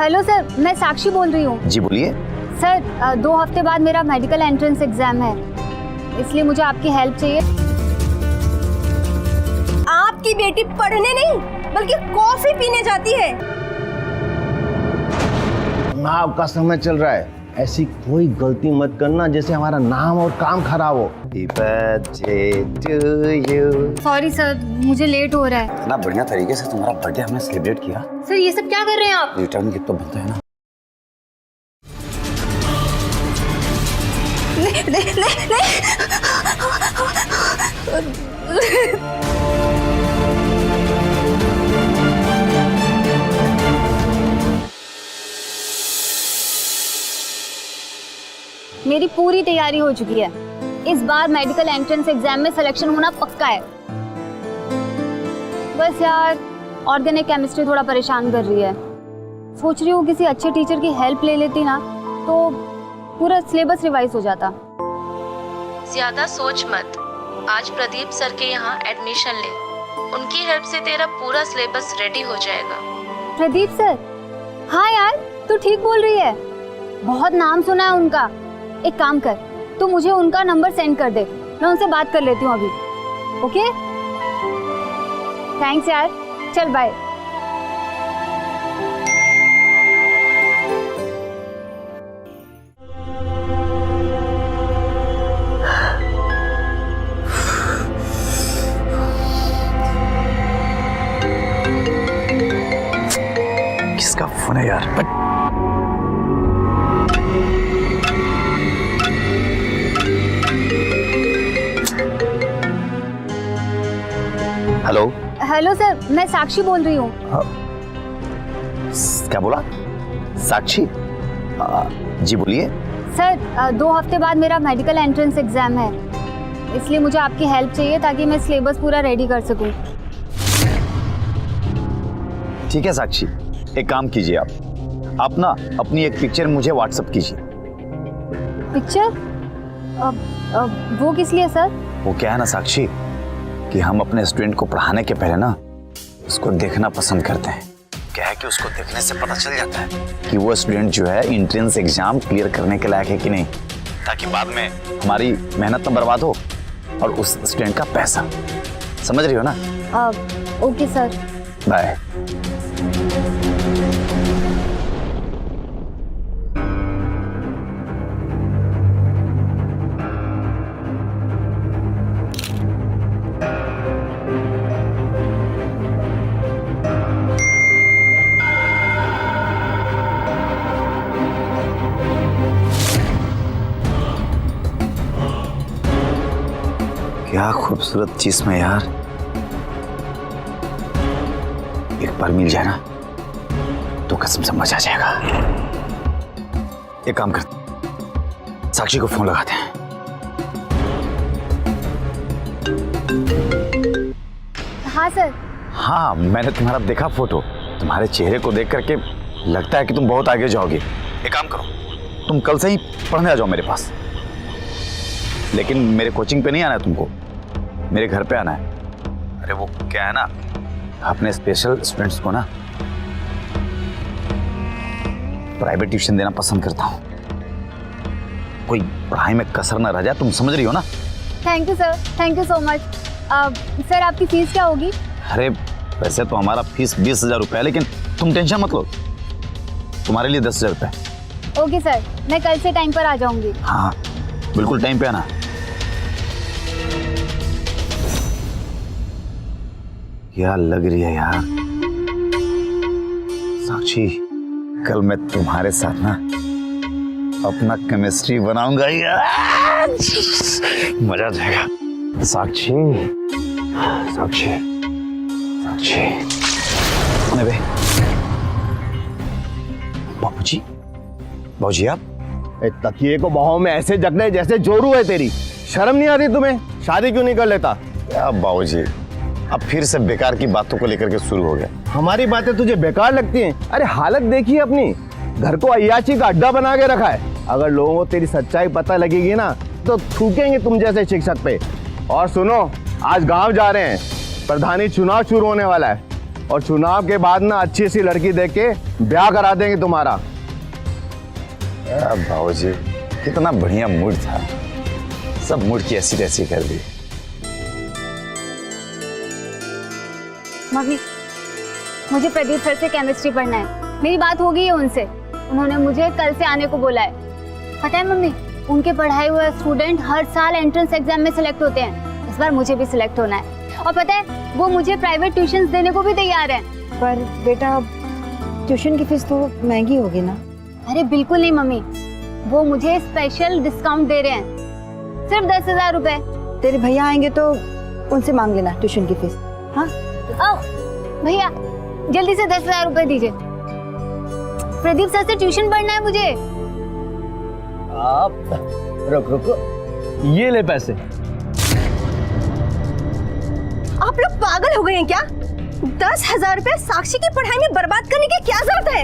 Hello sir, मैं साक्षी बोल रही हूँ। जी बोलिए। सर 2 हफ्ते बाद मेरा मेडिकल एंट्रेंस एग्जाम है, इसलिए मुझे आपकी हेल्प चाहिए। आपकी बेटी पढ़ने नहीं बल्कि कॉफी पीने जाती है। चुनाव का समय चल रहा है, ऐसी कोई गलती मत करना जैसे हमारा नाम और काम खराब हो। Happy birthday to you। Sorry sir, मुझे लेट हो रहा है। इतना बढ़िया तरीके से तुम्हारा बर्थडे हमने सेलिब्रेट किया। सर ये सब क्या कर रहे हैं आप? रिटर्न गिफ्ट तो बनता है ना। मेरी पूरी तैयारी हो चुकी है। इस बार मेडिकल एंट्रेंस एग्जाम में सिलेक्शन होना पक्का है। बस यार, ऑर्गेनिक केमिस्ट्री थोड़ा परेशान कर रही है। सोच रही हूँ किसी अच्छे टीचर की हेल्प ले लेती ना, तो पूरा सिलेबस रिवाइज हो जाता। ज्यादा सोच मत, आज प्रदीप सर के यहाँ एडमिशन ले, उनकी हेल्प से तेरा पूरा सिलेबस रेडी हो जाएगा। प्रदीप सर? हाँ यार, तू ठीक बोल रही है, बहुत नाम सुना है उनका। एक काम कर, तू मुझे उनका नंबर सेंड कर दे, मैं उनसे बात कर लेती हूँ अभी। ओके, थैंक्स यार, चल बाय। किसका फोन है यार? हेलो। हेलो सर, मैं साक्षी बोल रही हूँ। क्या बोला? साक्षी? जी बोलिए। सर 2 हफ्ते बाद मेरा मेडिकल एंट्रेंस एग्जाम है, इसलिए मुझे आपकी हेल्प चाहिए ताकि मैं सिलेबस पूरा रेडी कर सकूं। ठीक है साक्षी, एक काम कीजिए, आप ना अपनी एक पिक्चर मुझे व्हाट्सएप कीजिए। पिक्चर? वो किस लिए सर? वो क्या है ना साक्षी, कि हम अपने स्टूडेंट को पढ़ाने के पहले ना उसको देखना पसंद करते हैं। क्या है कि उसको देखने से पता चल जाता है कि वो स्टूडेंट जो है एंट्रेंस एग्जाम क्लियर करने के लायक है कि नहीं, ताकि बाद में हमारी मेहनत ना बर्बाद हो और उस स्टूडेंट का पैसा। समझ रही हो ना? Okay sir, bye. क्या खूबसूरत चीज में यार, एक बार मिल जाए ना तो कसम से मजा आ जाएगा। एक काम करते, साक्षी को फोन लगाते हैं। हाँ सर। हाँ, मैंने तुम्हारा देखा फोटो, तुम्हारे चेहरे को देख करके लगता है कि तुम बहुत आगे जाओगे। एक काम करो, तुम कल से ही पढ़ने आ जाओ मेरे पास, लेकिन मेरे कोचिंग पे नहीं आना है तुमको, मेरे घर पे आना है। अरे वो क्या है ना, अपने स्पेशल स्टूडेंट्स को ना प्राइवेट ट्यूशन देना पसंद करता हूँ, कोई पढ़ाई में कसर ना रह जाए। तुम समझ रही हो ना? Thank you sir, thank you so much. Sir आपकी फीस क्या होगी? अरे वैसे तो हमारा फीस 20,000 रुपये है, लेकिन तुम टेंशन मत लो, तुम्हारे लिए 10,000 रुपये। ओके सर, मैं कल से टाइम पर आ जाऊंगी। हाँ बिल्कुल टाइम पे आना। क्या लग रही है यार साक्षी, कल मैं तुम्हारे साथ ना अपना केमिस्ट्री बनाऊंगा यार, मजा आ जाएगा। साक्षी साक्षी साक्षी, अबे बाबूजी, बाबूजी आप तकिए को बाहों में ऐसे जकड़े जैसे जोरू है तेरी, शर्म नहीं आती तुम्हें? शादी क्यों नहीं कर लेता? अब बाबूजी अब फिर से बेकार की बातों को लेकर के शुरू हो गया। हमारी बातें तुझे बेकार लगती हैं? अरे हालत देखिए अपनी, घर को अय्याशी का अड्डा बना के रखा है। अगर लोगों को तेरी सच्चाई पता लगेगी ना तो थूकेंगे तुम जैसे शिक्षक पे। और सुनो, आज गांव जा रहे हैं, प्रधानी चुनाव शुरू होने वाला है, और चुनाव के बाद ना अच्छी सी लड़की देख के ब्याह करा देंगे तुम्हारा। बाबूजी कितना बढ़िया मूड था, सब मूड की ऐसी तैसी कर दी। मम्मी, मुझे प्रदीप सर से केमिस्ट्री पढ़ना है। मेरी बात हो गई है उनसे, उन्होंने मुझे कल से आने को बोला है। पता है मम्मी, उनके पढ़ाए हुए स्टूडेंट हर साल एंट्रेंस एग्जाम में सिलेक्ट होते हैं। इस बार मुझे भी सिलेक्ट होना है। और पता है, वो मुझे प्राइवेट ट्यूशंस देने को भी तैयार हैं। पर बेटा ट्यूशन की फीस तो महंगी होगी ना। अरे बिल्कुल नहीं मम्मी, वो मुझे स्पेशल डिस्काउंट दे रहे हैं, सिर्फ 10,000 रुपए। तेरे भैया आएंगे तो उनसे मांग लेना ट्यूशन की फीस। हाँ आओ भैया, जल्दी से 10,000 रुपए दीजिए। प्रदीप सर से ट्यूशन पढ़ना है मुझे। आप रुको, ये ले पैसे। आप लोग पागल हो गए हैं क्या? 10,000 रुपए साक्षी की पढ़ाई में बर्बाद करने की क्या जरूरत है?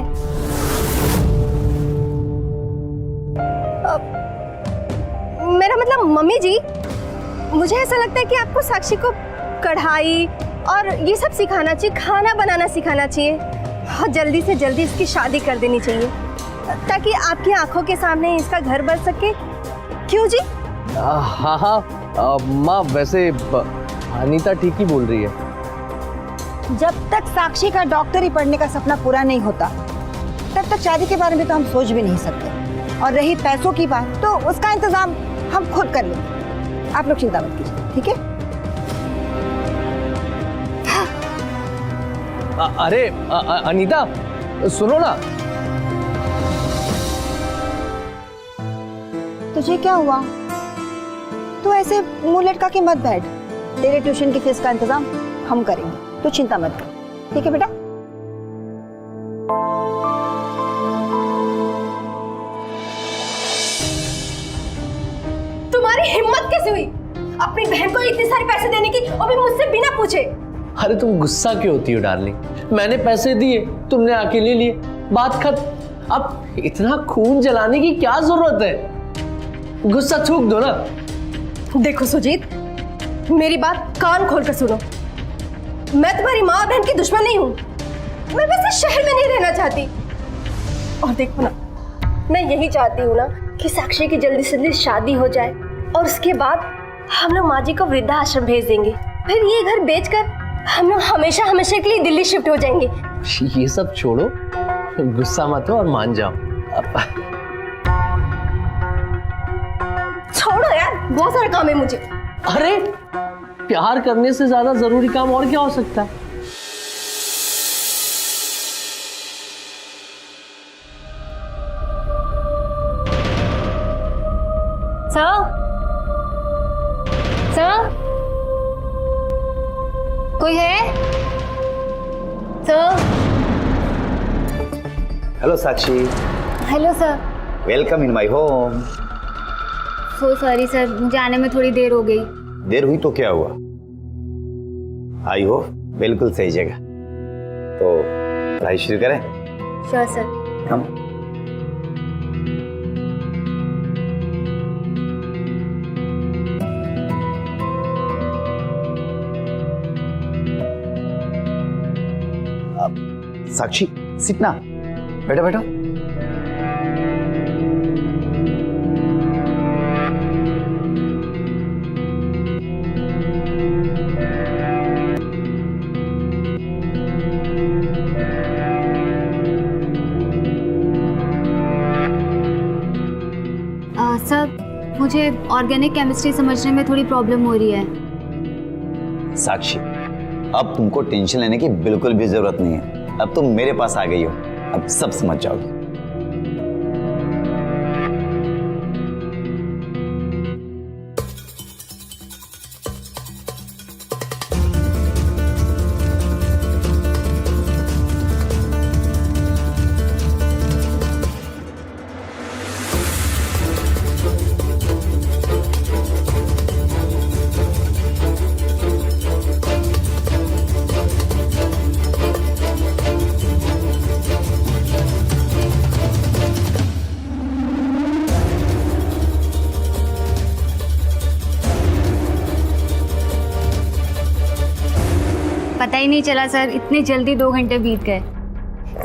मेरा मतलब मम्मी जी, मुझे ऐसा लगता है कि आपको साक्षी को कढ़ाई और ये सब सिखाना चाहिए, खाना बनाना सिखाना चाहिए और जल्दी से जल्दी इसकी शादी कर देनी चाहिए ताकि आपकी आंखों के सामने इसका घर बन सके। क्यों जी? हाँ हाँ माँ, वैसे अनीता ठीक ही बोल रही है। जब तक साक्षी का डॉक्टरी पढ़ने का सपना पूरा नहीं होता तब तक शादी के बारे में तो हम सोच भी नहीं सकते। और रही पैसों की बात, तो उसका इंतजाम हम खुद कर लेंगे, आप लोग चिंता मत कीजिए, ठीक है? अरे अनीता सुनो ना। तुझे क्या हुआ? तू ऐसे मुंह लटका के मत बैठ। तेरे ट्यूशन की फीस का इंतजाम हम करेंगे, तू चिंता मत कर, ठीक है बेटा? तुम्हारी हिम्मत कैसे हुई अपनी बहन को इतने सारे पैसे देने की, और भी मुझसे बिना पूछे? अरे तुम गुस्सा क्यों होती हो डार्लिंग? मैंने पैसे दिए, तुमने आके ले लिए, बात खत्म। अब इतना खून जलाने की क्या जरूरत है? गुस्सा थूक दो ना। देखो सुजीत, मेरी बात कान खोलकर सुनो। मैं तुम्हारी माँ और बहन की दुश्मन नहीं हूँ, मैं बस इस शहर में नहीं रहना चाहती। और देखो ना, मैं यही चाहती हूँ ना कि साक्षी की जल्दी से जल्दी शादी हो जाए और उसके बाद हम लोग माँ जी को वृद्धाश्रम भेज देंगे। फिर ये घर बेचकर हम लोग हमेशा हमेशा के लिए दिल्ली शिफ्ट हो जाएंगे। ये सब छोड़ो, गुस्सा मत हो और मान जाओ। छोड़ो यार, बहुत सारा काम है मुझे। अरे प्यार करने से ज्यादा जरूरी काम और क्या हो सकता है? सर, कोई है? Sir. Hello Sakshi. Hello sir. Welcome in my home. So sorry sir, मुझे आने में थोड़ी देर हो गई। देर हुई तो क्या हुआ, आई हो बिल्कुल सही जगह। तो पढ़ाई शुरू करें? Sure sir. हम साक्षी सिट ना, बैठो बैठो। सर, मुझे ऑर्गेनिक केमिस्ट्री समझने में थोड़ी प्रॉब्लम हो रही है। साक्षी, अब तुमको टेंशन लेने की बिल्कुल भी जरूरत नहीं है। अब तुम मेरे पास आ गई हो, अब सब समझ जाओगी। पता ही नहीं चला सर, इतने जल्दी 2 घंटे बीत गए।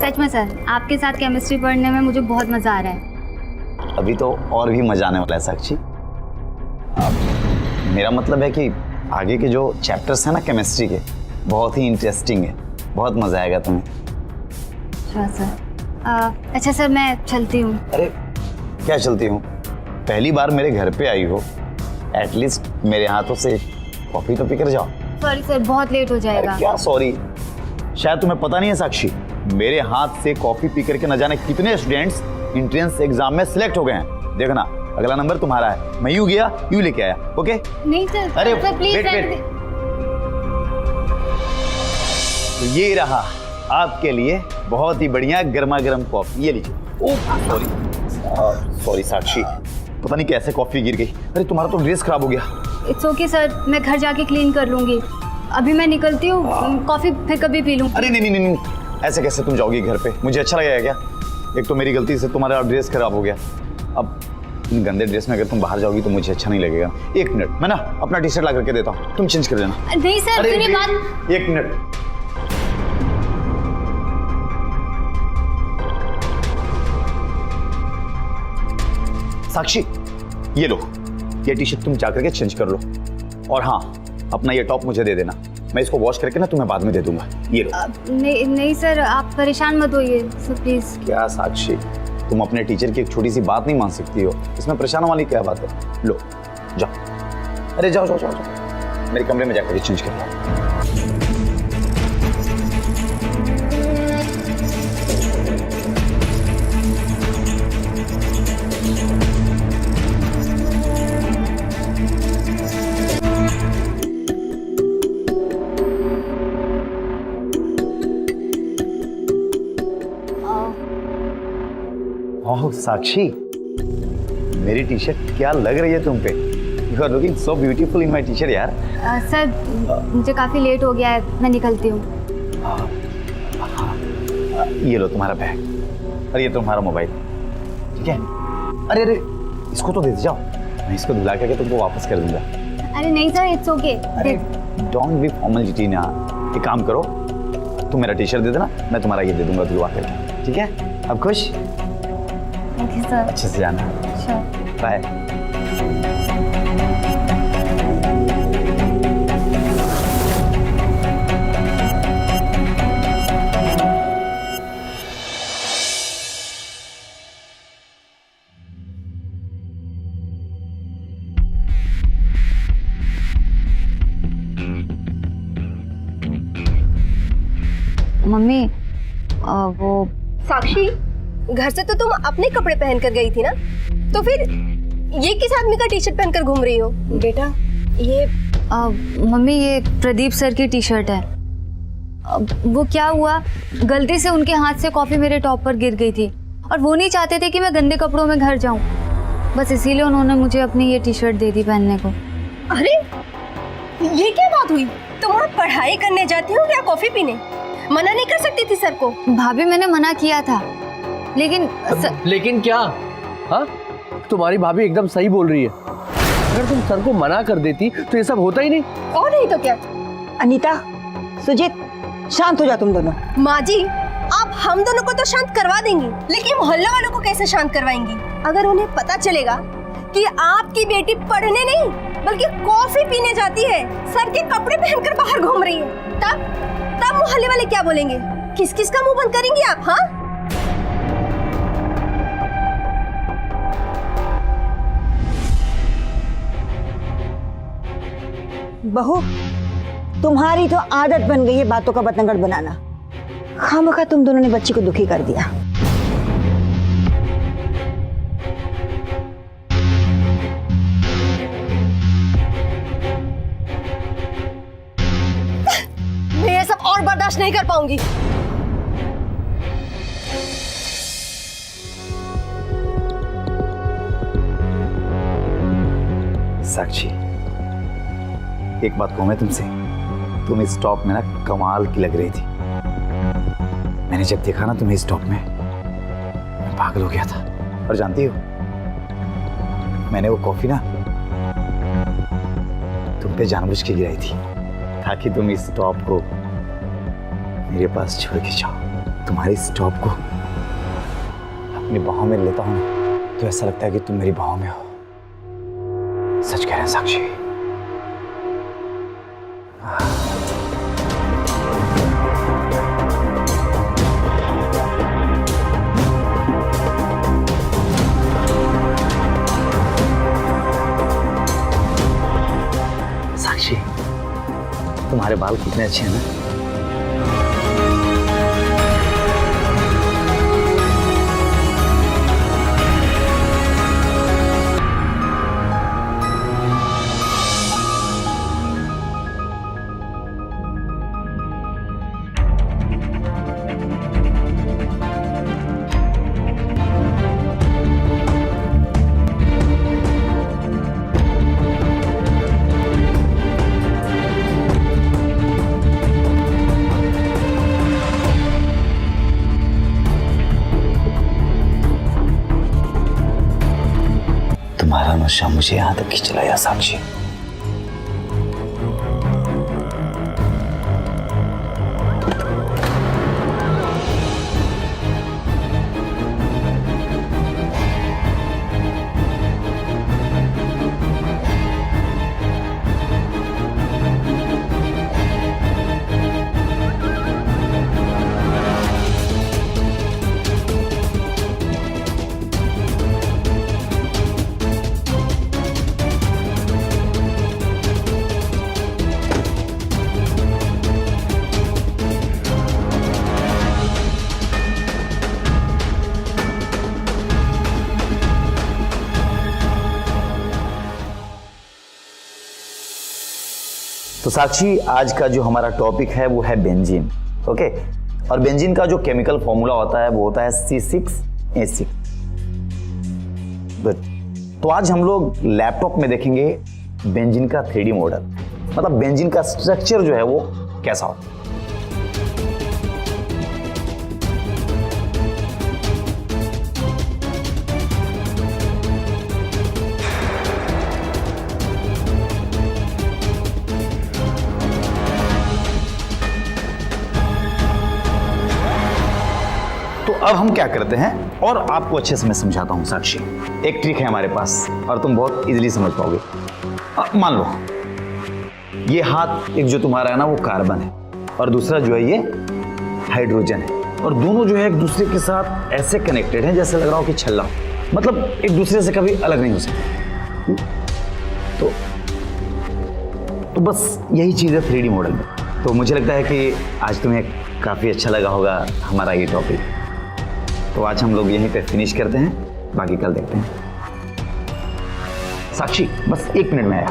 सच में सर, आपके साथ केमिस्ट्री पढ़ने में मुझे बहुत मज़ा आ रहा है। अभी तो और भी मजा आने वाला है साक्षी। मेरा मतलब है कि आगे के जो चैप्टर्स हैं ना केमिस्ट्री के, बहुत ही इंटरेस्टिंग है, बहुत मजा आएगा तुम्हें। अच्छा सर। अच्छा सर, मैं चलती हूँ। अरे क्या चलती हूँ, पहली बार मेरे घर पे आई हो, एटलीस्ट मेरे हाथों से कॉफी तो पी कर जाओ। सॉरी सर, बहुत लेट हो जाएगा। क्या सॉरी, शायद तुम्हें पता नहीं है साक्षी, मेरे हाथ से कॉफी पी करके न जाने कितने स्टूडेंट्स एंट्रेंस एग्जाम में सिलेक्ट हो गए हैं। देखना, अगला नंबर तुम्हारा है। मैं यूं गया यूं लेके आया। ओके? नहीं सर, अरे सर प्लीज वेट। तो ये रहा आपके लिए बहुत ही बढ़िया गर्मा गर्म कॉफी, ये लीजिए। ओह सॉरी साक्षी, पता नहीं कैसे कॉफी गिर गई। अरे तुम्हारा तो ड्रेस खराब हो गया। इट्स ओके सर, मैं घर जाके क्लीन कर लूंगी। अभी मैं निकलती हूँ, कॉफी फिर कभी पी लूँ। अरे नहीं, ऐसे कैसे तुम जाओगी घर पे? मुझे अच्छा लगेगा क्या? एक तो मेरी गलती से तुम्हारा ड्रेस खराब हो गया, अब इन गंदे ड्रेस में अगर तुम बाहर जाओगी तो मुझे अच्छा नहीं लगेगा। 1 मिनट, मैं ना अपना टी शर्ट ला करके देता हूँ, तुम चेंज कर देना। नहीं सर, मेरी बात। 1 मिनट। साक्षी, ये लो, ये टी शर्ट तुम जाकर के चेंज कर लो, और हाँ, अपना ये टॉप मुझे दे देना, मैं इसको वॉश करके ना तुम्हें बाद में दे दूंगा। ये लो। नहीं सर, आप परेशान मत होइए सर, प्लीज। क्या साक्षी, तुम अपने टीचर की एक छोटी सी बात नहीं मान सकती हो, इसमें परेशान वाली क्या बात है? लो जाओ। अरे जाओ, मेरे कमरे में जाकर चेंज कर लो। ओह साक्षी, मेरी टी शर्ट क्या लग रही है तुम पे? You are looking so beautiful in my T shirt यार। सर मुझे काफ़ी लेट हो गया है, मैं निकलती हूँ। ये लो तुम्हारा बैग, और ये तुम्हारा मोबाइल, ठीक है? अरे इसको तो दे जाओ, मैं इसको धुला करके तुमको वापस कर दूंगा। अरे नहीं sir, it's okay. Don't be formality ना। एक काम करो, तुम मेरा टी शर्ट दे देना, मैं तुम्हारा ये दे दूंगा धुलवा करके, ठीक है? अब खुश? Okay sir. अच्छे से जाना। श्योर। बाय। मम्मी, वो साक्षी, घर से तो तुम अपने कपड़े पहन कर गई थी ना, तो फिर ये किस आदमी का टी शर्ट पहनकर घूम रही हो? बेटा ये मम्मी, ये प्रदीप सर की टी शर्ट है। वो क्या हुआ, गलती से उनके हाथ से कॉफी मेरे टॉप पर गिर गई थी, और वो नहीं चाहते थे कि मैं गंदे कपड़ों में घर जाऊं, बस इसीलिए उन्होंने मुझे अपनी ये टी शर्ट दे दी पहनने को। अरे ये क्या बात हुई? तुम वहाँ पढ़ाई करने जाती हो या कॉफी पीने? मना नहीं कर सकती थी सर को? भाभी, मैंने मना किया था, लेकिन क्या? हाँ, तुम्हारी भाभी एकदम सही बोल रही है। अगर तुम सर को मना कर देती तो ये सब होता ही नहीं। और नहीं तो क्या? अनीता, सुजीत, शांत हो जा तुम दोनों। माँ जी, आप हम दोनों को तो शांत करवा देंगी, लेकिन मोहल्ले वालों को कैसे शांत करवाएंगी? अगर उन्हें पता चलेगा कि आपकी बेटी पढ़ने नहीं बल्कि कॉफी पीने जाती है, सर के कपड़े पहनकर बाहर घूम रही है, तब मोहल्ले वाले क्या बोलेंगे? किस किस का मुंह बंद करेंगे आप? हाँ, बहू, तुम्हारी तो आदत बन गई है बातों का बतंगड़ बनाना। खामखा तुम दोनों ने बच्ची को दुखी कर दिया। मैं ये सब और बर्दाश्त नहीं कर पाऊंगी। साक्षी, एक बात कहूं मैं तुमसे, तुम इस टॉप में ना कमाल की लग रही थी। मैंने जब देखा ना तुम्हें इस टॉप में, मैं पागल हो गया था। और जानती हो, मैंने वो कॉफी ना तुम पे जानबूझ के गिराई थी, ताकि तुम इस टॉप को मेरे पास छोड़ के जाओ। तुम्हारी स्टॉप को अपनी बाहों में लेता हूं तो ऐसा लगता है कि तुम मेरी बाहों में हो। सच कह रहे हैं साक्षी। साक्षी, तुम्हारे बाल कितने अच्छे हैं ना। तुम्हारा नशा मुझे यहां तक खींच लाया साक्षी। तो साक्षी, आज का जो हमारा टॉपिक है वो है बेंजीन। ओके, और बेंजीन का जो केमिकल फॉर्मूला होता है वो होता है C6H6। गुड। तो आज हम लोग लैपटॉप में देखेंगे बेंजीन का 3D मॉडल, मतलब बेंजीन का स्ट्रक्चर जो है वो कैसा होता है। तो अब हम क्या करते हैं और आपको अच्छे से मैं समझाता हूं साक्षी। एक ट्रिक है हमारे पास और तुम बहुत इजीली समझ पाओगे। मान लो ये हाथ एक जो तुम्हारा है ना वो कार्बन है और दूसरा जो है ये हाइड्रोजन है, और दोनों जो है एक दूसरे के साथ ऐसे कनेक्टेड हैं जैसे लग रहा हो कि छल्ला, मतलब एक दूसरे से कभी अलग नहीं हो सकते। तो बस यही चीज़ है 3D मॉडल में। तो मुझे लगता है कि आज तुम्हें काफ़ी अच्छा लगा होगा हमारा ये टॉपिक। तो आज हम लोग यहीं पे फिनिश करते हैं, बाकी कल देखते हैं। साक्षी, बस 1 मिनट में आया।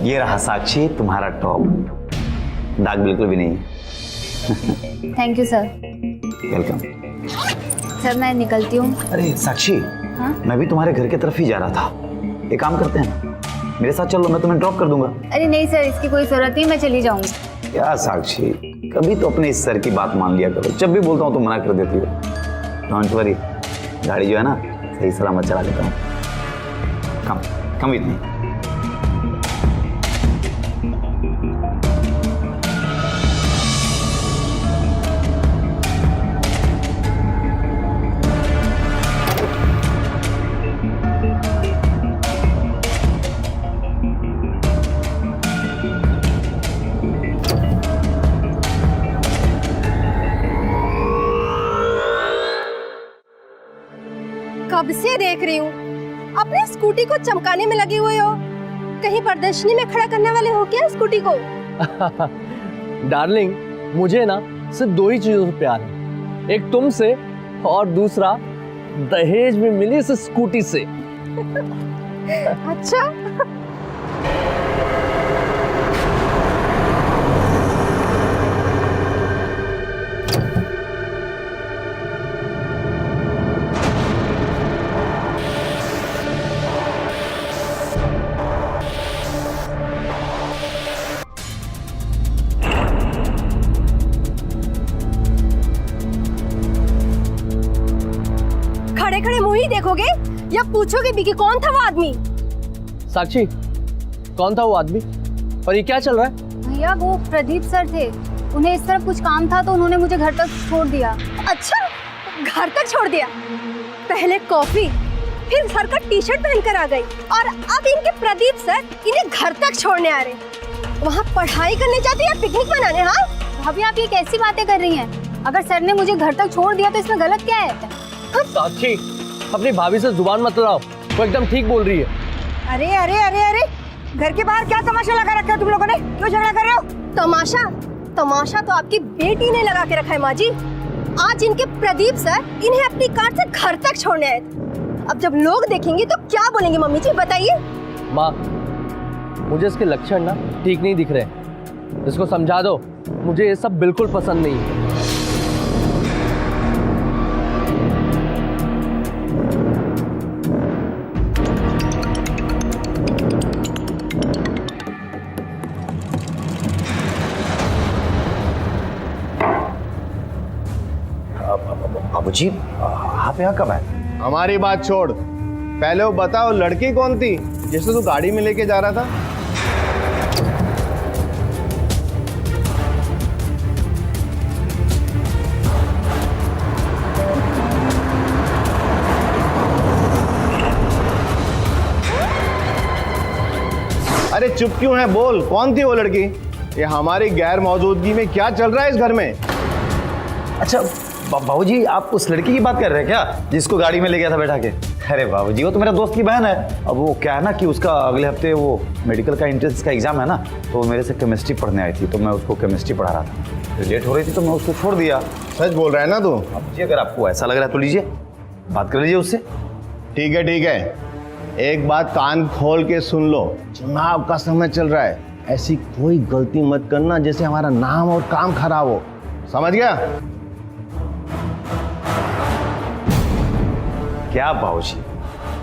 ये रहा साक्षी तुम्हारा टॉप, दाग बिल्कुल भी नहीं है। Thank you sir. Welcome. Sir मैं निकलती हूँ। अरे साक्षी, हाँ? मैं भी तुम्हारे घर की तरफ ही जा रहा था। एक काम करते हैं, मेरे साथ चलो, मैं तुम्हें ड्रॉप कर दूंगा। अरे नहीं सर, इसकी कोई जरूरत नहीं, मैं चली जाऊंगी। क्या साक्षी, कभी तो अपने इस सर की बात मान लिया करो। जब भी बोलता हूँ तो मना कर देती हो। डोंट वरी, गाड़ी जो है ना सही सलामत चला देता हूँ। Come with me. कब से देख रही हूँ अपनी स्कूटी को चमकाने में लगे हुए हो। कहीं प्रदर्शनी में खड़ा करने वाले हो क्या स्कूटी को? डार्लिंग, मुझे ना सिर्फ 2 ही चीजों से प्यार है, एक तुमसे और दूसरा दहेज में मिली इस स्कूटी से। अच्छा। खड़े खड़े मुंह ही देखोगे या पूछोगे भी कि कौन था वो आदमी? साक्षी, कौन था वो आदमी और ये क्या चल रहा है? भैया वो प्रदीप सर थे, उन्हें इस तरफ कुछ काम था तो उन्होंने मुझे घर तक छोड़ दिया। अच्छा, घर तक छोड़ दिया? पहले कॉफी, फिर सर का टी शर्ट पहनकर आ गई, और अब इनके प्रदीप सर इन्हें घर तक छोड़ने आ रहे। वहाँ पढ़ाई करने जाते या पिकनिक मनाने? हाँ भाभी आप ये कैसी बातें कर रही हैं? अगर सर ने मुझे घर तक छोड़ दिया तो इसमें गलत क्या है? साक्षी, अपनी भाभी से जुबान मत लड़ाओ, वो एकदम ठीक बोल रही है। अरे अरे अरे अरे, घर के बाहर क्या तमाशा लगा रखा है तुम लोगों ने? क्यों झगड़ा कर रहे हो? तमाशा? तमाशा तो आपकी बेटी ने लगा के रखा है माँ जी। आज इनके प्रदीप सर इन्हें अपनी कार से घर तक छोड़ने आए थे। अब जब लोग देखेंगे तो क्या बोलेंगे मम्मी जी, बताइए। माँ, मुझे इसके लक्षण ना ठीक नहीं दिख रहे, इसको समझा दो, मुझे ये सब बिल्कुल पसंद नहीं है। बाबूजी, आप यहाँ कब आए? हमारी बात छोड़, पहले वो बताओ लड़की कौन थी जिसे तू गाड़ी में लेके जा रहा था? अरे चुप क्यों है, बोल कौन थी वो लड़की? ये हमारी गैर मौजूदगी में क्या चल रहा है इस घर में? अच्छा बाबूजी, आप उस लड़की की बात कर रहे हैं क्या जिसको गाड़ी में ले गया था बैठा के? अरे बाबूजी, वो तो मेरा दोस्त की बहन है। अब वो क्या है ना कि उसका अगले हफ्ते वो मेडिकल का एंट्रेंस का एग्जाम है ना, तो वो मेरे से केमिस्ट्री पढ़ने आई थी, तो मैं उसको केमिस्ट्री पढ़ा रहा था। तो लेट हो रही थी तो मैं उसको छोड़ दिया। सच बोल रहा है ना तू? बाबूजी, अगर आपको ऐसा लग रहा है तो लीजिए, बात कर लीजिए उससे। ठीक है ठीक है, एक बात कान खोल के सुन लो, चुनाव का समय चल रहा है, ऐसी कोई गलती मत करना जैसे हमारा नाम और काम खराब हो, समझ गया? क्या बाबूजी,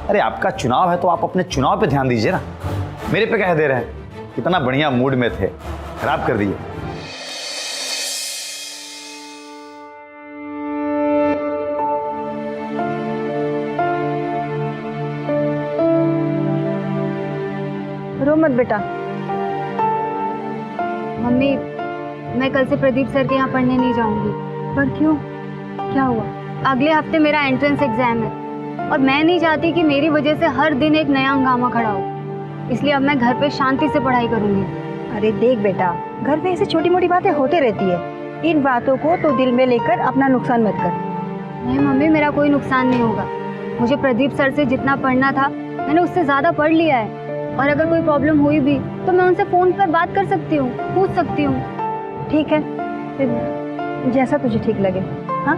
अरे आपका चुनाव है तो आप अपने चुनाव पे ध्यान दीजिए ना, मेरे पे कह दे रहे हैं। कितना बढ़िया मूड में थे, खराब कर दिए। रो मत बेटा। मम्मी, मैं कल से प्रदीप सर के यहाँ पढ़ने नहीं जाऊंगी। पर क्यों, क्या हुआ? अगले हफ्ते मेरा एंट्रेंस एग्जाम है और मैं नहीं चाहती कि मेरी वजह से हर दिन एक नया हंगामा खड़ा हो, इसलिए अब मैं घर पे शांति से पढ़ाई करूंगी। अरे देख बेटा, घर में ऐसी छोटी मोटी बातें होते रहती है, इन बातों को तो दिल में लेकर अपना नुकसान मत कर। नहीं मम्मी, मेरा कोई नुकसान नहीं होगा। मुझे प्रदीप सर से जितना पढ़ना था मैंने उससे ज़्यादा पढ़ लिया है, और अगर कोई प्रॉब्लम हुई भी तो मैं उनसे फ़ोन पर बात कर सकती हूँ, पूछ सकती हूँ। ठीक है, फिर जैसा तुझे ठीक लगे। हाँ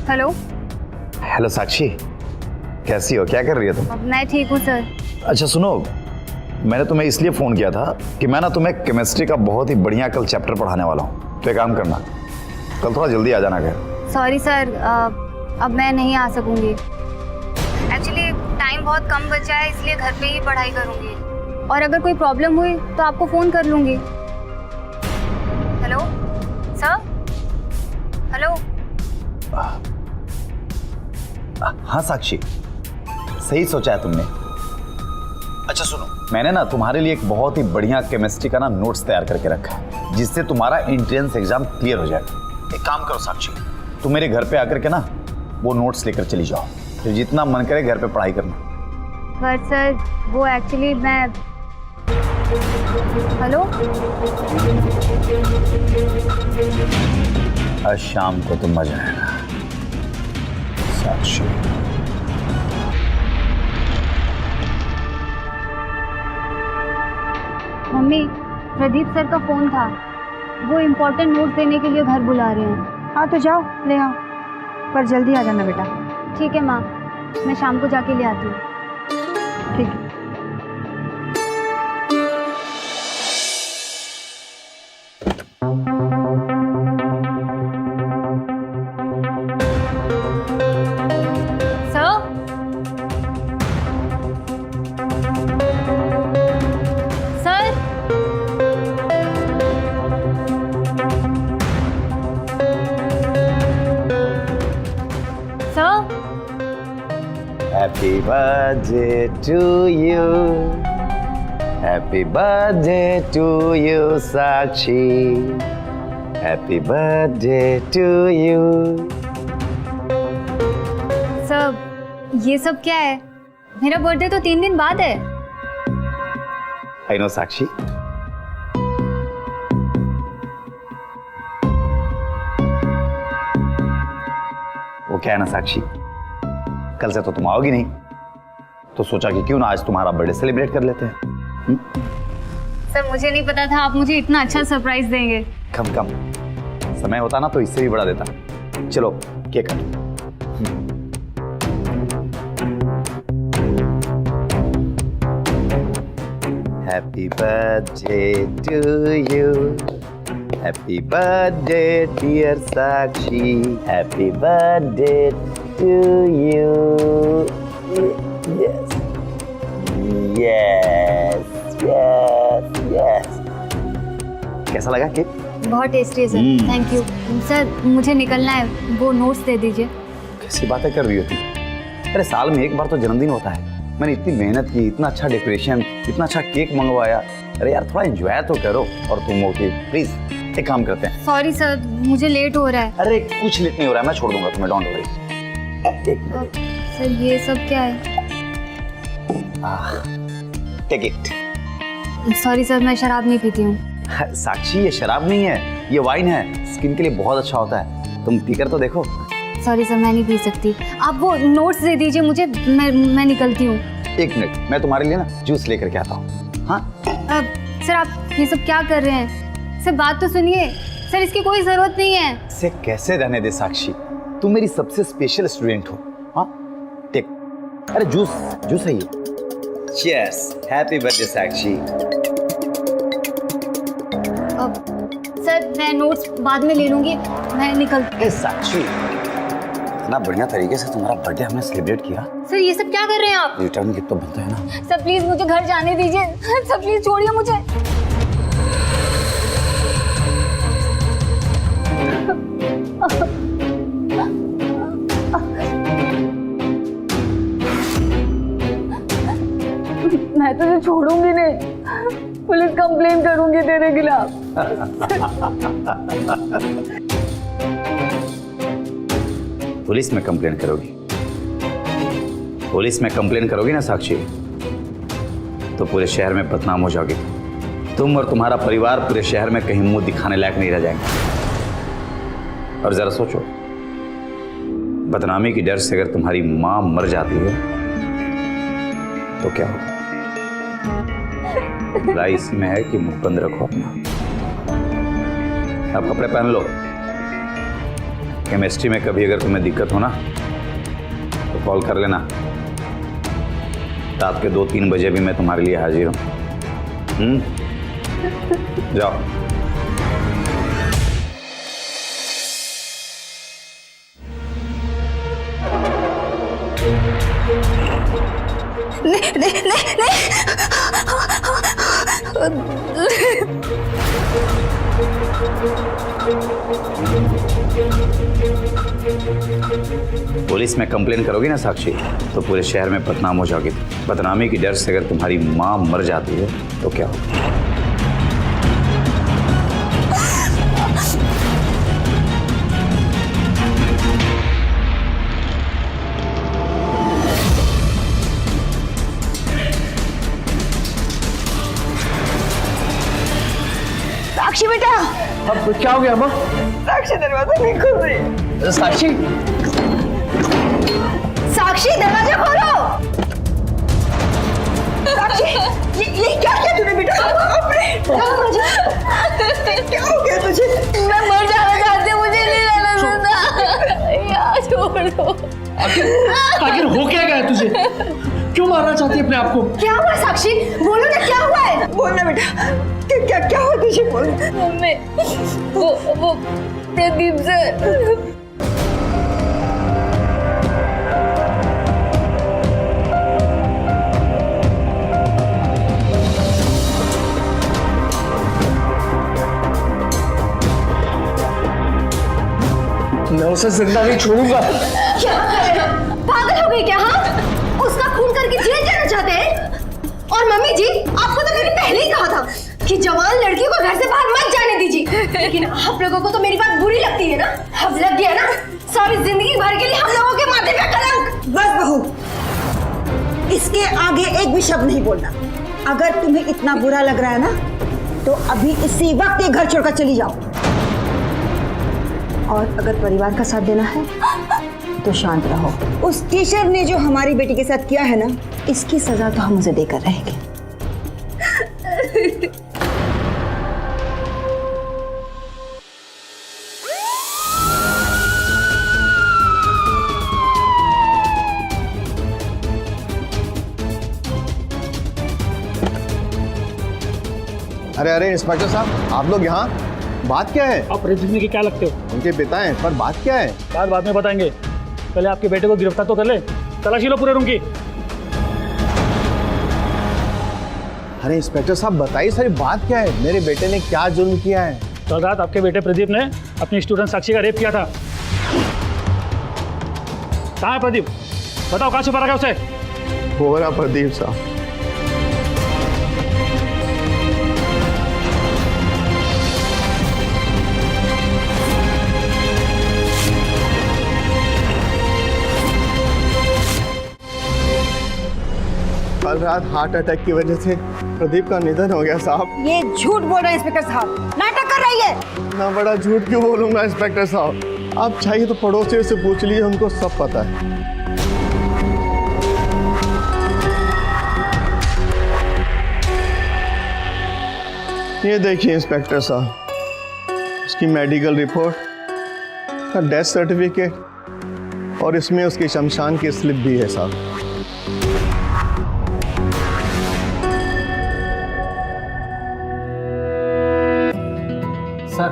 हेलो। हेलो साक्षी, कैसी हो, क्या कर रही है तुम? मैं ठीक हूँ सर। अच्छा सुनो, मैंने तुम्हें इसलिए फ़ोन किया था कि मैं ना तुम्हें केमिस्ट्री का बहुत ही बढ़िया कल चैप्टर पढ़ाने वाला हूँ, तो एक काम करना, कल थोड़ा जल्दी आ जाना घर। सॉरी सर, अब मैं नहीं आ सकूंगी। एक्चुअली टाइम बहुत कम बचा है, इसलिए घर पे ही पढ़ाई करूंगी, और अगर कोई प्रॉब्लम हुई तो आपको फ़ोन कर लूँगी। Hello sir, hello. हाँ साक्षी, सही सोचा है तुमने। अच्छा सुनो, मैंने ना तुम्हारे लिए एक बहुत ही बढ़िया केमिस्ट्री का ना नोट्स तैयार करके रखा है, जिससे तुम्हारा एंट्रेंस एग्जाम क्लियर हो जाएगा। एक काम करो साक्षी, तुम मेरे घर पे आकर के ना वो नोट्स लेकर चली जाओ, फिर जितना मन करे घर पे पढ़ाई करना। पर सर वो एक्चुअली मैं, हेलो। आज शाम को तो मजा आएगा साक्षी। मम्मी, प्रदीप सर का फोन था, वो इम्पोर्टेंट नोट्स देने के लिए घर बुला रहे हैं। हाँ तो जाओ ले आओ, पर जल्दी आ जाना बेटा। ठीक है माँ, मैं शाम को जाके ले आती हूँ। ठीक है। Sir, birthday to you. Happy birthday to you, Sakshi. Happy birthday to you. सब ये सब क्या है? मेरा बर्थडे तो 3 दिन बाद है। I know, Sakshi. वो क्या है ना साक्षी, कल से तो तुम आओगी नहीं, तो सोचा कि क्यों ना आज तुम्हारा बर्थडे सेलिब्रेट कर लेते हैं। सर मुझे नहीं पता था आप मुझे इतना अच्छा सरप्राइज देंगे। कम कम समय होता ना तो इससे भी बड़ा देता। चलो cake cut. Happy birthday to you, happy birthday dear Sakshi, happy birthday to you. Yes yes yes yes. कैसा लगा केक? बहुत टेस्टी है सर, थैंक यू। सर मुझे निकलना है, वो नोट्स दे दीजिए। कैसी बातें कर रही हो तुम? अरे साल में एक बार तो जन्मदिन होता है, मैंने इतनी मेहनत की, इतना अच्छा डेकोरेशन, इतना अच्छा केक मंगवाया। अरे यार थोड़ा एंजॉय तो करो। और तुम हो कि प्लीज एक काम करते हैं। सॉरी सर मुझे लेट हो रहा है। अरे कुछ लेट नहीं हो रहा है, मैं छोड़ दूंगा तुम्हें, डोंट वरी। सर ये सब क्या है? Take it. सॉरी सर मैं शराब नहीं पीती हूँ। साक्षी ये शराब नहीं है, ये वाइन है, स्किन के लिए बहुत अच्छा होता है, तुम पीकर तो देखो। सॉरी सर मैं नहीं पी सकती, आप वो नोट्स दे दीजिए मुझे, मैं निकलती हूँ। 1 मिनट, मैं तुम्हारे लिए ना जूस लेकर के आता हूँ। हाँ सर आप ये सब क्या कर रहे हैं? सर बात तो सुनिए, सर इसकी कोई जरूरत नहीं है। इसे कैसे रहने दे साक्षी, तुम मेरी सबसे स्पेशल स्टूडेंट हो। हाँ टेक, अरे जूस जूस है ये। चीयर्स, हैप्पी बर्थडे साक्षी। सर मैं नोट्स बाद में ले लूंगी, मैं निकलती। साक्षी इतना बढ़िया तरीके से तुम्हारा बर्थडे हमने सेलिब्रेट किया। सर ये सब क्या कर रहे हैं आप? रिटर्न गिफ्ट तो बनता है ना। सर प्लीज मुझे घर जाने दीजिए, सर प्लीज छोड़िए मुझे। मैं तुझे छोड़ूंगी नहीं, पुलिस कंप्लेन करूंगी तेरे खिलाफ। पुलिस में कंप्लेन करोगी? पुलिस में कंप्लेन करोगी ना साक्षी, तो पूरे शहर में बदनाम हो जाओगी। तुम और तुम्हारा परिवार पूरे शहर में कहीं मुंह दिखाने लायक नहीं रह जाएंगे। और जरा सोचो, बदनामी की डर से अगर तुम्हारी मां मर जाती है तो क्या होगा? भलाई इसमें है कि मुंह बंद रखो अपना। अब कपड़े पहन लो। केमिस्ट्री में कभी अगर तुम्हें दिक्कत हो ना तो कॉल कर लेना। रात के 2-3 बजे भी मैं तुम्हारे लिए हाजिर हूं। जाओ। पुलिस में कंप्लेन करोगी ना साक्षी, तो पूरे शहर में बदनाम हो जाओगी। बदनामी की डर से अगर तुम्हारी मां मर जाती है तो क्या होगा? साक्षी बेटा, अब क्या हो गया माँ? साक्षी दरवाजा नहीं खोल रही। साक्षी, साक्षी दरवाजा खोलो। साक्षी ये क्या किया तूने बेटा? क्या हो गया तुझे? मैं मर जाना चाहती हूँ, मुझे नहीं रहना देता। यार छोड़ दो। आखिर हो क्या गया तुझे? क्यों मारना चाहती है अपने आप को? क्या हुआ साक्षी? बोलो ना क्या हुआ है? बोलना बेटा, क्या हुआ तुझे? बोल। मम्मी वो प्रदीप सर। मैं उसे जिंदा नहीं छोड़ूंगा। क्या कर रहे हो? पागल हो गई क्या? हाँ, उसका खून और मम्मी जी, आपको तो मैंने पहले ही कहा था कि जवान लड़की को घर से बाहर मत जाने दीजिए, लेकिन आप लोगों को तो मेरी बात बुरी लगती है ना। अब लग गया ना, सारी जिंदगी भर के लिए हम लोगों के माथे पे कलंक। बस बहू, इसके आगे एक भी शब्द नहीं बोलना। अगर तुम्हें इतना बुरा लग रहा है ना, तो अभी इसी वक्त ये घर छोड़कर चली जाओ। और अगर परिवार का साथ देना है तो शांत रहो। उस टीचर ने जो हमारी बेटी के साथ किया है ना, इसकी सजा तो हम उसे देकर रहेंगे। अरे अरे इंस्पेक्टर साहब, आप लोग यहाँ, बात क्या है? आप प्रदीप के क्या लगते हो? उनके पिता हैं, पर बात क्या है? बाद में बताएंगे, पहले आपके बेटे को गिरफ्तार तो कर ले। तलाशी लो पूरे रूम की। अरे इंस्पेक्टर साहब बताइए, सारी बात क्या है? मेरे बेटे ने क्या जुर्म किया है? कल रात आपके बेटे प्रदीप ने अपनी स्टूडेंट साक्षी का रेप किया था। कहाँ है प्रदीप? बताओ, कहाँ छुपा रखा है उसे? वो रहा प्रदीप साहब। कल रात हार्ट अटैक की वजह से प्रदीप का निधन हो गया साहब। ये झूठ बोल रहे हैं इंस्पेक्टर साहब, नाटक कर रही है। इतना बड़ा झूठ क्यों बोलूंगा इंस्पेक्टर साहब? आप चाहिए तो पड़ोसियों से पूछ लीजिए, उनको सब पता है। ये देखिए इंस्पेक्टर साहब, उसकी मेडिकल रिपोर्ट, का डेथ सर्टिफिकेट और इसमें उसकी शमशान की स्लिप भी है साहब। सर,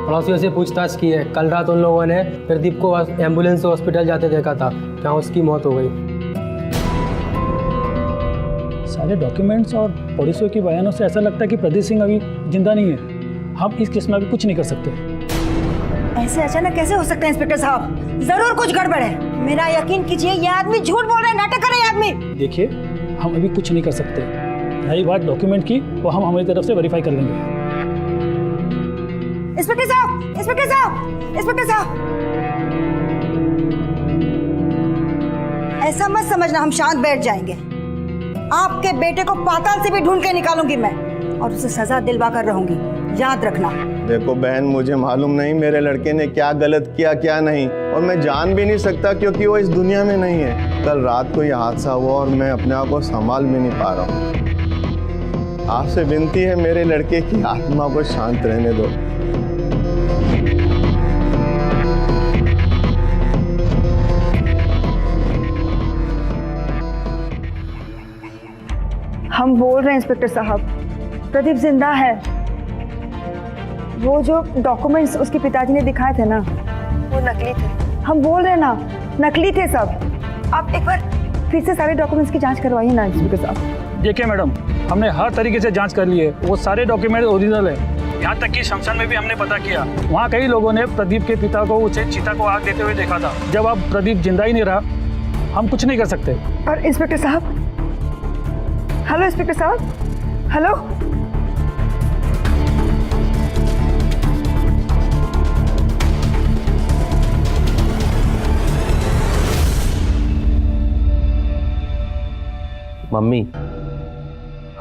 पड़ोसियों से पूछताछ की है। कल रात उन लोगों ने प्रदीप को एम्बुलेंस से हॉस्पिटल जाते देखा था, जहाँ उसकी मौत हो गई। सारे डॉक्यूमेंट्स और पड़ोसियों के बयानों से ऐसा लगता है कि प्रदीप सिंह अभी जिंदा नहीं है। हम इस केस में अभी कुछ नहीं कर सकते। ऐसे अचानक कैसे हो सकता है इंस्पेक्टर साहब? जरूर कुछ गड़बड़ है। मेरा यकीन कीजिए, ये आदमी झूठ बोल रहा है, नाटक कर रहा है आदमी। देखिए, हम अभी कुछ नहीं कर सकते। रही बात डॉक्यूमेंट की, वो हम हमारी तरफ से वेरीफाई कर लेंगे। इंस्पेक्टर साहब, इंस्पेक्टर साहब, इंस्पेक्टर साहब, ऐसा मत समझना हम शांत बैठ जाएंगे। आपके बेटे को पाताल से भी ढूंढ के निकालूंगी मैं, और उसे सजा दिलवा कर रहूंगी, याद रखना। देखो बहन, मुझे मालूम नहीं मेरे लड़के ने क्या गलत किया क्या नहीं, और मैं जान भी नहीं सकता क्योंकि वो इस दुनिया में नहीं है। कल रात को यह हादसा हुआ और मैं अपने आप को संभाल भी नहीं पा रहा हूँ। आपसे विनती है, मेरे लड़के की आत्मा को शांत रहने दो। हम बोल रहे हैं इंस्पेक्टर साहब, प्रदीप जिंदा है। वो जो डॉक्यूमेंट्स उसके पिताजी ने दिखाए थे ना, वो नकली थे। हम बोल रहे हैं ना, नकली थे सब। आप एक बार फिर से सारे डॉक्यूमेंट्स की जांच करवाइए ना इंस्पेक्टर साहब। देखिए मैडम, हमने हर तरीके से जांच कर ली है, वो सारे डॉक्यूमेंट ओरिजिनल है। यहाँ तक कि शमशान में भी हमने पता किया, वहाँ कई लोगों ने प्रदीप के पिता को उसे चीता को आग देते हुए देखा था। जब अब प्रदीप जिंदा ही नहीं रहा, हम कुछ नहीं कर सकते। और इंस्पेक्टर साहब, हेलो इंस्पेक्टर साहब, हेलो। मम्मी,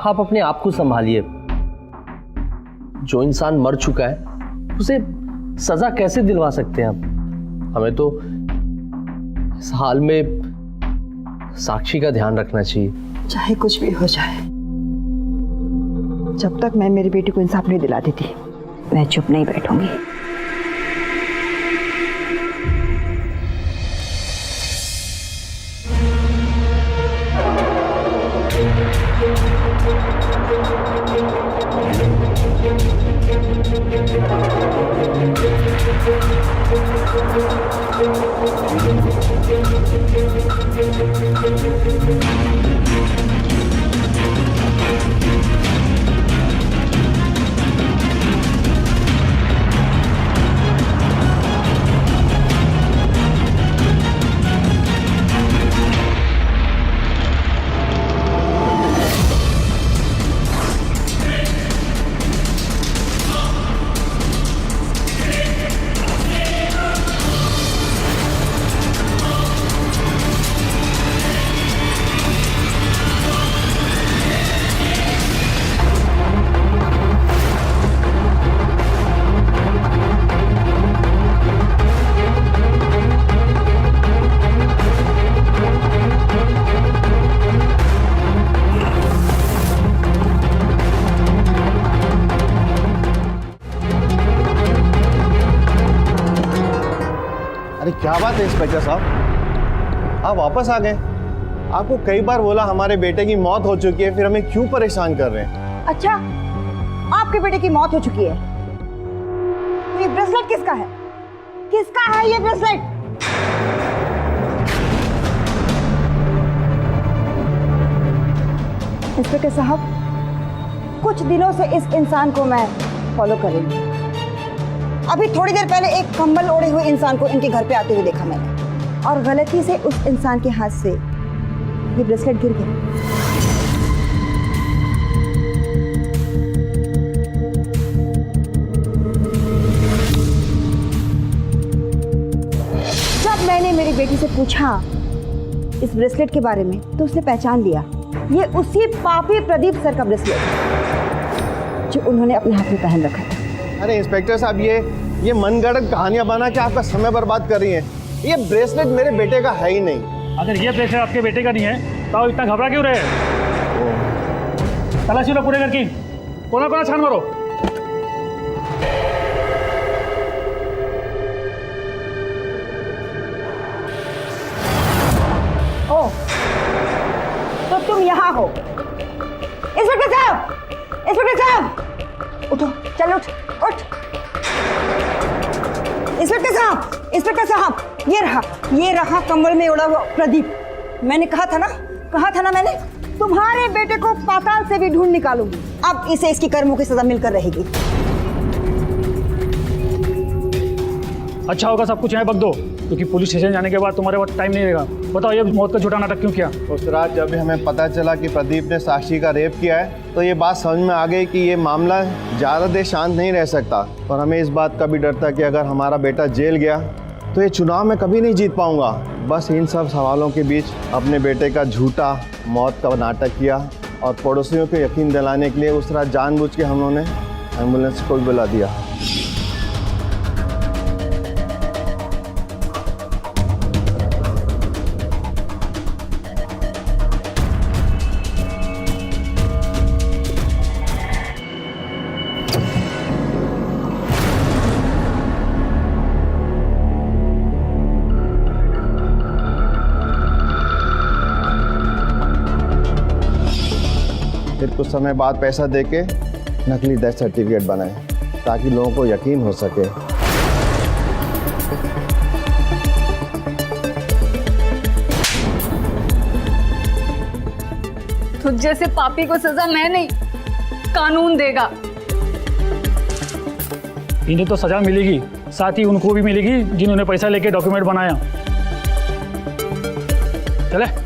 आप अपने आप को संभालिए। जो इंसान मर चुका है उसे सजा कैसे दिलवा सकते हैं हम? हमें तो इस हाल में साक्षी का ध्यान रखना चाहिए। चाहे कुछ भी हो जाए, जब तक मैं मेरी बेटी को इंसाफ नहीं दिला देती, मैं चुप नहीं बैठूंगी। अरे क्या बात है इंस्पेक्टर साहब, आप वापस आ गए। आपको कई बार बोला हमारे बेटे की मौत हो चुकी है, फिर हमें क्यों परेशान कर रहे हैं? अच्छा, आपके बेटे की मौत हो चुकी है तो ये ब्रेसलेट किसका है? किसका है ये ब्रेसलेट? इंस्पेक्टर साहब, कुछ दिनों से इस इंसान को मैं फॉलो कर रही हूँ। अभी थोड़ी देर पहले एक कंबल ओढ़े हुए इंसान को इनके घर पे आते हुए देखा मैंने, और गलती से उस इंसान के हाथ से ये ब्रेसलेट गिर गया। जब मैंने मेरी बेटी से पूछा इस ब्रेसलेट के बारे में तो उसने पहचान लिया, ये उसी पापी प्रदीप सर का ब्रेसलेट जो उन्होंने अपने हाथ में पहन रखा था। अरे इंस्पेक्टर साहब, ये मनगढ़ंत कहानियां बना के आपका समय बर्बाद कर रही हैं। ये ब्रेसलेट मेरे बेटे का है ही नहीं। अगर ये ब्रेसलेट आपके बेटे का नहीं है तो आप इतना घबरा क्यों रहे? तलाशी लो पूरे घर की, कोना कोना छान मारो। ओ, तो तुम यहाँ हो? इंस्पेक्टर साहब, इंस्पेक्टर साहब, उठो, चल उठ, उठ। इंस्पेक्टर साहब, ये रहा कंबल में उड़ा हुआ प्रदीप। मैंने कहा था ना मैंने, तुम्हारे बेटे को पाताल से भी ढूंढ निकालूंगी। अब इसे इसकी कर्मों की सजा मिलकर रहेगी। अच्छा होगा सब कुछ यहाँ बक दो, क्योंकि पुलिस स्टेशन जाने के बाद तुम्हारे पास टाइम नहीं रहेगा। बताओ ये मौत का झूठा नाटक क्यों किया? उस रात जब हमें पता चला कि प्रदीप ने साक्षी का रेप किया है तो ये बात समझ में आ गई कि ये मामला ज़्यादा देर शांत नहीं रह सकता, और हमें इस बात का भी डर था कि अगर हमारा बेटा जेल गया तो ये चुनाव में कभी नहीं जीत पाऊंगा। बस इन सब सवालों के बीच अपने बेटे का झूठा मौत का नाटक किया, और पड़ोसियों को यकीन दिलाने के लिए उस रात जानबूझ के हम लोगों ने एम्बुलेंस को भी बुला दिया। फिर कुछ समय बाद पैसा देके नकली डेथ सर्टिफिकेट बनाए ताकि लोगों को यकीन हो सके। तुझ जैसे पापी को सजा मैं नहीं, कानून देगा। इन्हें तो सजा मिलेगी, साथ ही उनको भी मिलेगी जिन्होंने पैसा लेके डॉक्यूमेंट बनाया। चले।